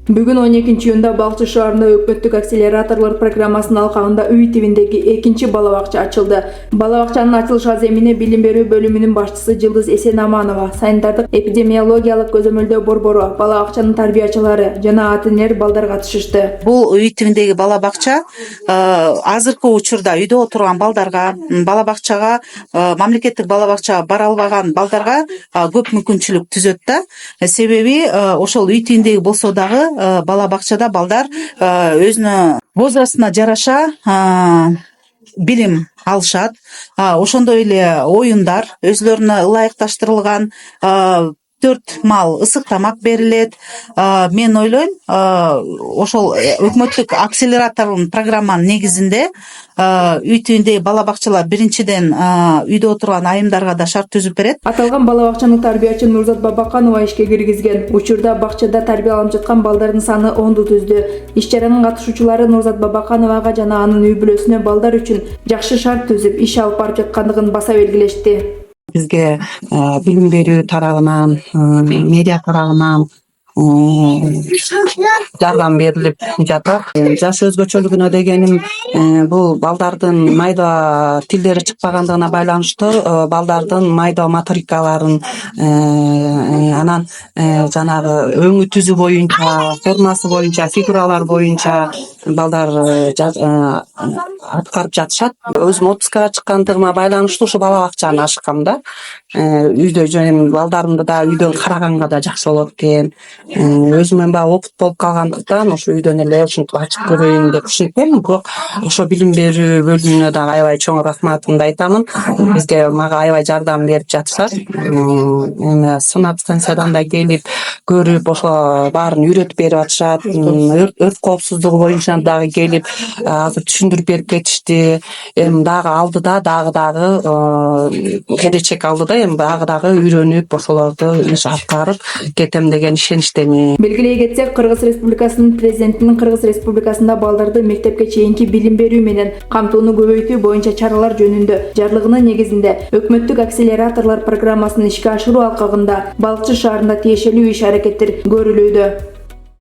Бүгүн 12-июнда Балчы шаарында өкмөттүк акселераторлор программасынын алкагында үй тибиндеги экинчи бала бакча ачылды. Бала бакчанын ачылыш аземине билим берүү бөлүмүнүн башчысы Жылдыз Эсенаманова, санитардык эпидемиологиялык көзөмөлдөө борбору, бала бакчанын тарбиячылары жана ата-энелер балдар катышышты. Бул үй тибиндеги бала бакча азыркы учурда үйдө отурган балдарга, бала бакчага, мамлекеттик бала бакчага бара албаган балдарга көп мүмкүнчүлүк түзөт да. Себеби ошол үй тибиндеги болсо дагы бала бакчада балдар өзүнүн возрастына жараша билим алышат. Ошондой эле оюндар өзлөрүнө ылайыкташтырылган, 4 мал ысык тамак берилет. Мен ойлойм, ошол өкмөттүк акселератордун программанын негизинде үй тибиндеги бала бакчалар биринчиден үйдө отурган айымдарга да шарт түзүп берет. Аталган бала бакчаны тарбиячы Нурзат Бабаканова ишке киргизген. Учурда бакчада тарбияланып жаткан балдардын саны 10 түздү. Иш чаранын катышуучулары Нурзат Бабакановага жана анын үй бүлөсүнө балдар үчүн жакшы шарт түзүп иш алып барып жаткандыгын баса белгилешти. Бизге билим берүү тарабынан, медиа тарабынан жардам берилип жатат. Жаш өзгөчөлүгүнө дегеним, бул балдардын майда тилдери чыкпагандыгына байланыштуу, балдардын майда моторикаларын, анан жанагы өңү түзү боюнча, формасы боюнча, фигуралар боюнча балдар аткарып жатышат. Өзүм отпускага чыккандыгыма байланыштуу ушу бала бакчаны ачкам да. Үйдө жөн балдарымды да үйдөн караганга да жакшы болот экен. Өзүмөн баягы опыт болуп калгандыктан ошо үйдөн эле ушинтип ачып көрөйүн деп ушинтем. Бирок ошо билим берүү бөлүмүнө дагы аябай чоң рахматымды айтамын. Бизге мага аябай жардам берип жатышат. Эми сынап станциядан да келип көрүп, ошо баарын үйрөтүп берип атышат. Өрт коопсуздугу боюнча дагы келип азыр түшүндүрүп берип кетишти. Эми дагы алдыда дагы келечек алдыда, эми дагы үйрөнүп ошолорду иш аткарып кетем деген ишеничтемин. Белгилей кетсек, Кыргыз Республикасынын президентинин Кыргыз Республикасында балдарды мектепке чейинки билим берүү менен камтууну көбөйтүү боюнча чаралар жөнүндө жарлыгынын негизинде өкмөттүк акселераторлор программасын ишке ашыруу алкагында Балчы шаарында тиешелүү иш-аракеттер көрүлүүдө.